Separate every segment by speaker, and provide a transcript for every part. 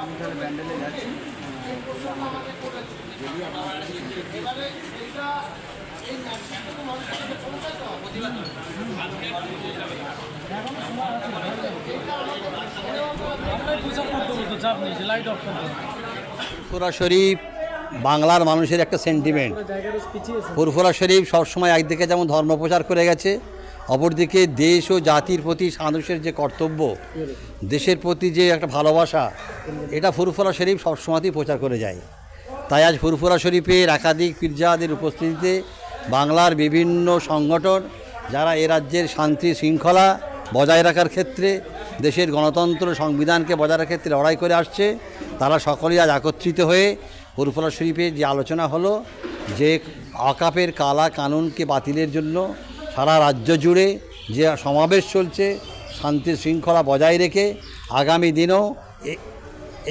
Speaker 1: আমি তাহলে ব্যান্ডেলে যাচ্ছি।
Speaker 2: ফুরফুরা শরীফ বাংলার মানুষের একটা সেন্টিমেন্ট। ফুরফুরা শরীফ সবসময় একদিকে যেমন ধর্ম প্রচার করে গেছে, অপরদিকে দেশ ও জাতির প্রতি মানুষের যে কর্তব্য, দেশের প্রতি যে একটা ভালোবাসা, এটা ফুরফুরা শরীফ সবসময়তেই প্রচার করে যায়। তাই আজ ফুরফুরা শরীফের একাধিক পীরজাদের উপস্থিতিতে বাংলার বিভিন্ন সংগঠন যারা এ রাজ্যের শান্তি শৃঙ্খলা বজায় রাখার ক্ষেত্রে, দেশের গণতন্ত্র সংবিধানকে বজায় রাখার ক্ষেত্রে লড়াই করে আসছে, তারা সকলেই আজ একত্রিত হয়ে ফুরফুরা শরীফের যে আলোচনা হলো যে ওয়াকফের কালা কানুনকে বাতিলের জন্য সারা রাজ্য জুড়ে যে সমাবেশ চলছে, শান্তি শৃঙ্খলা বজায় রেখে আগামী দিনেও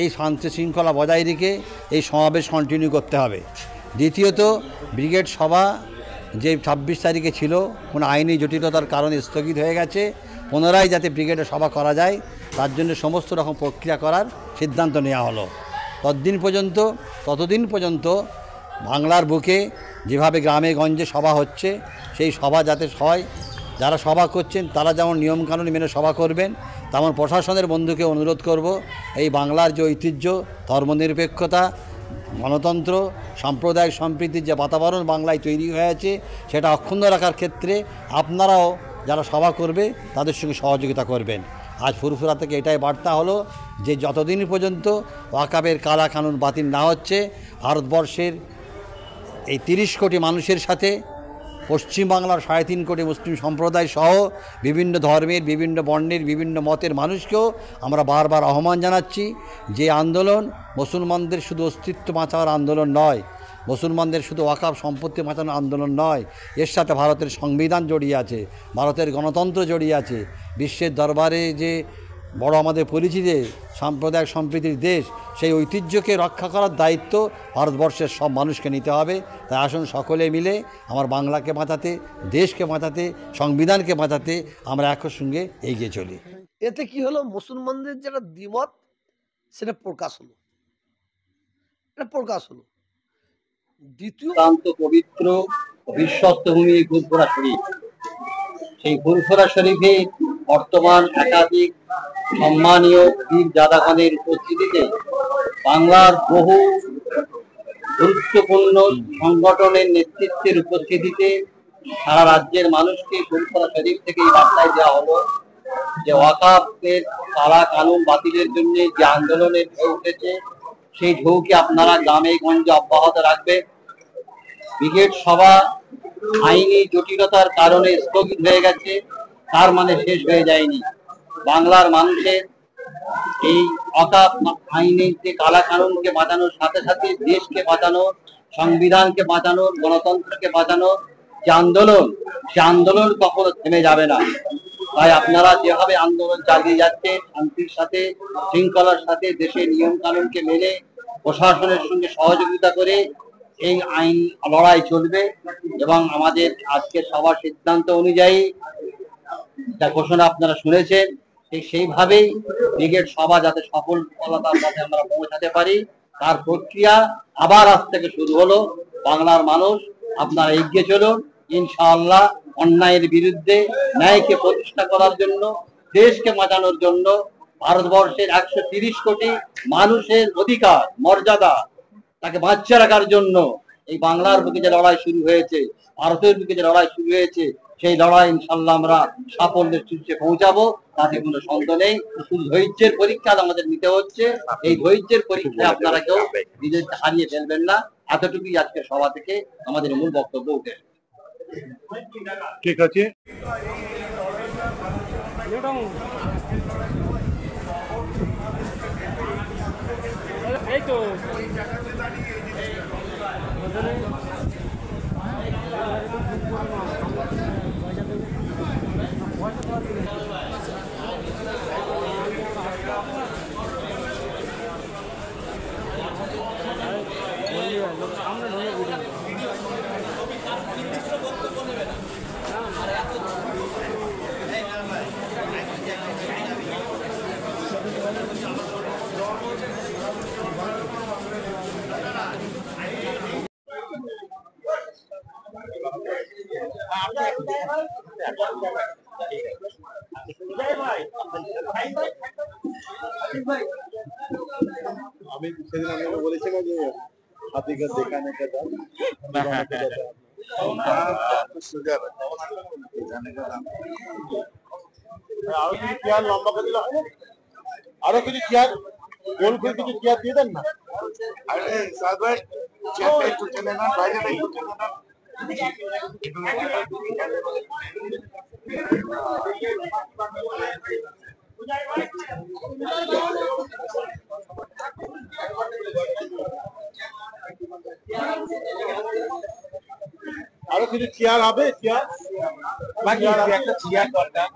Speaker 2: এই শান্তি শৃঙ্খলা বজায় রেখে এই সমাবেশ কন্টিনিউ করতে হবে। দ্বিতীয়ত, ব্রিগেড সভা যে 26 তারিখে ছিল কোনো আইনি জটিলতার কারণে স্থগিত হয়ে গেছে, পুনরায় যাতে ব্রিগেডের সভা করা যায় তার জন্য সমস্ত রকম প্রক্রিয়া করার সিদ্ধান্ত নেওয়া হলো। ততদিন পর্যন্ত বাংলার বুকে যেভাবে গ্রামে গঞ্জে সভা হচ্ছে, সেই সভা যাতে হয়, যারা সভা করছেন তারা যেমন নিয়মকানুন মেনে সভা করবেন, তেমন প্রশাসনের বন্ধুকে অনুরোধ করব এই বাংলার যে ঐতিহ্য, ধর্মনিরপেক্ষতা, গণতন্ত্র, সাম্প্রদায়িক সম্প্রীতির যে বাতাবরণ বাংলায় তৈরি হয়েছে সেটা অক্ষুণ্ণ রাখার ক্ষেত্রে আপনারাও যারা সভা করবে তাদের সঙ্গে সহযোগিতা করবেন। আজ ফুরফুরা থেকে এটাই বার্তা হলো যে যতদিন পর্যন্ত ওয়াকফের কালা কানুন বাতিল না হচ্ছে, ভারতবর্ষের এই 30 কোটি মানুষের সাথে পশ্চিমবাংলার 3.5 কোটি মুসলিম সম্প্রদায় সহ বিভিন্ন ধর্মের, বিভিন্ন বর্ণের, বিভিন্ন মতের মানুষকেও আমরা বারবার আহ্বান জানাচ্ছি যে আন্দোলন মুসলমানদের শুধু অস্তিত্ব বাঁচানোর আন্দোলন নয়, মুসলমানদের শুধু ওয়াকফ সম্পত্তি বাঁচানোর আন্দোলন নয়, এর সাথে ভারতের সংবিধান জড়িয়ে আছে, ভারতের গণতন্ত্র জড়িয়ে আছে। বিশ্বের দরবারে যে বড় আমাদের পরিচিত সাম্প্রদায়িক সম্প্রীতির দেশ, সেই ঐতিহ্যকে রক্ষা করার দায়িত্ব ভারতবর্ষের সব মানুষকে নিতে হবে। তাই আসুন সকলে মিলে আমার বাংলাকে বাঁচাতে, দেশকে বাঁচাতে, সংবিধানকে বাঁচাতে আমরা একই সঙ্গে এগিয়ে চলি।
Speaker 3: এতে কি হলো, মুসলমানদের যেটা দ্বিমত সেটা প্রকাশ হলো, দ্বিতীয়
Speaker 2: পবিত্র বিশ্বস্ত ভূমি ফুরফুরা শরীফ, সেই ফুরফুরা শরীফে বর্তমান একাধিক সম্মানীয় পীর জাদাখানের উপস্থিতিতে বাংলার বহু গুরুত্বপূর্ণ সংগঠনের নেতৃত্বের উপস্থিতিতে সারা রাজ্যের মানুষকে ফুরফুরা শরীফ থেকে এই বার্তায় দেওয়া হলো যে ওয়াকফের কালা কানুন বাতিলের জন্য যে আন্দোলনের ঢেউ উঠেছে, সেই ঢেউকে আপনারা গ্রামে গঞ্জে অব্যাহত রাখবেন। ব্রিগেড সভা আইনি জটিলতার কারণে স্থগিত হয়ে গেছে, তার মানে শেষ হয়ে যায়নি। বাংলার মানুষের এই ওয়াকফ আইনের যে কালা কানুনকে বাঁচানোর সাথে সাথে দেশকে বাঁচানো, সংবিধানকে বাঁচানো, গণতন্ত্রকে বাঁচানো যে আন্দোলন, সে আন্দোলন কখনো থেমে যাবে না। তাই আপনারা যেভাবে আন্দোলন চালিয়ে যাচ্ছে, শান্তির সাথে শৃঙ্খলার সাথে দেশের নিয়ম কানুনকে মেনে প্রশাসনের সঙ্গে সহযোগিতা করে এই আইন লড়াই চলবে। এবং আমাদের আজকের সবার সিদ্ধান্ত অনুযায়ী যা ঘোষণা আপনারা শুনেছেন, সেইভাবেই ব্রিগেড সভা যাতে সফলতার সাথে আমরা পৌঁছাতে পারি, তার প্রক্রিয়া আবার আজ থেকে শুরু হলো। বাংলার মানুষ আপনারা এগিয়ে চলুন, ইনশাআল্লাহ অন্যায়ের বিরুদ্ধে ন্যায়কে প্রতিষ্ঠা করার জন্য, দেশকে বাঁচানোর জন্য, ভারতবর্ষের 130 কোটি মানুষের অধিকার মর্যাদা তাকে বাঁচিয়ে রাখার জন্য এই বাংলার বুকে যে লড়াই শুরু হয়েছে, ভারতের বুকে যে লড়াই শুরু হয়েছে, সেই লড়াই ইনশাল্লাহ আমরা সাফল্যের শীর্ষে পৌঁছাবো, তাতে কোনো সন্দেহ নেই। শুধু ধৈর্যের পরীক্ষা আমাদের নিতে হচ্ছে, এই ধৈর্যের পরীক্ষায় আপনারা কেউ নিজেকে হারিয়ে ফেলবেন না। এতটুকুই আজকের সভা থেকে আমাদের মূল বক্তব্য উঠে।
Speaker 4: ঠিক আছে।
Speaker 5: এই তো আমরা
Speaker 1: আমি সেদিন আপনাকে বলেছিলাম যে হাতিকে দেখানে কে দাম সুগার আরো কিছু চেয়ার লম্বা করে দিলে হয় না? আরো কিছু চেয়ার গোল করে কিছু চেয়ার দিয়ে দেন না। আরে সাগর চেয়ারটা একটু টেনে না, বাইরে না একটু টেনে না। আরো কিছু চেয়ার হবে, চেয়ার বাকি একটা চেয়ার দরকার।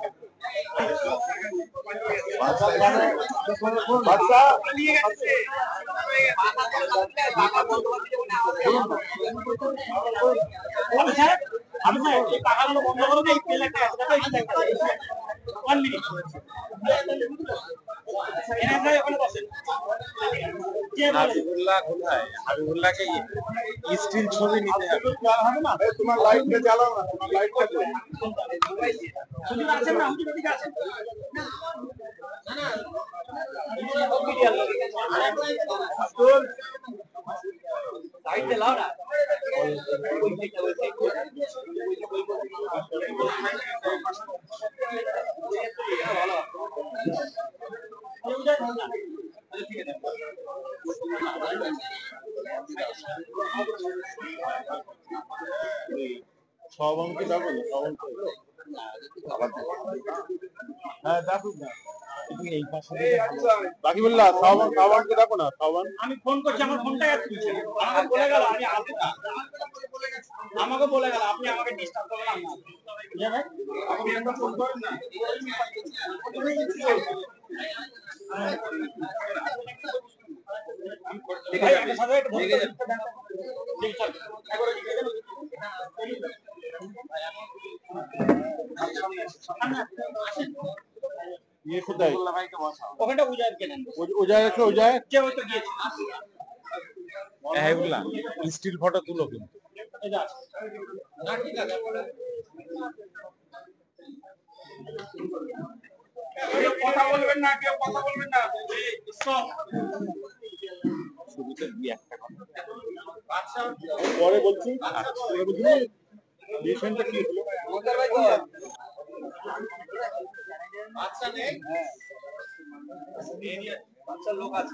Speaker 1: হাবিবুল্লাহ কোথায়? হাবিবুল্লাহকে স্টিল ছবি নিতে হবে না? তোমার লাইটটা জ্বালাও না, তোমার লাইটটা সব অঙ্ক যাবো না, সব অঙ্ক হ্যাঁ দেখুন না এই পাশে বাকি বললা সাবানকে দেখো না, সাবান
Speaker 5: আমি ফোন করছি, আমার ফোনটা আমাকে বলে গেল আমি আসবো না। আমাকে বলে গেল আপনি আমাকে ডিস্টার্ব করবেন না। ভাই আপনি একটা ফোন করেন না।
Speaker 1: ये কোথায়?
Speaker 5: ওখানটা উজায় কেনেন,
Speaker 1: উজায় আছে, উজায়
Speaker 5: কে হয়তো গিয়েছে।
Speaker 1: হ্যাঁ বললা স্টিল ফটো তুলো কিন্তু
Speaker 5: কথা বলবেন না, কেউ কথা বলবেন না।
Speaker 1: শুরুতে দুই একটা কথা পরে বলছি। রিসেন্টটা কি হলো?
Speaker 2: বাচ্চা নেই, বাচ্চা লোক আছে।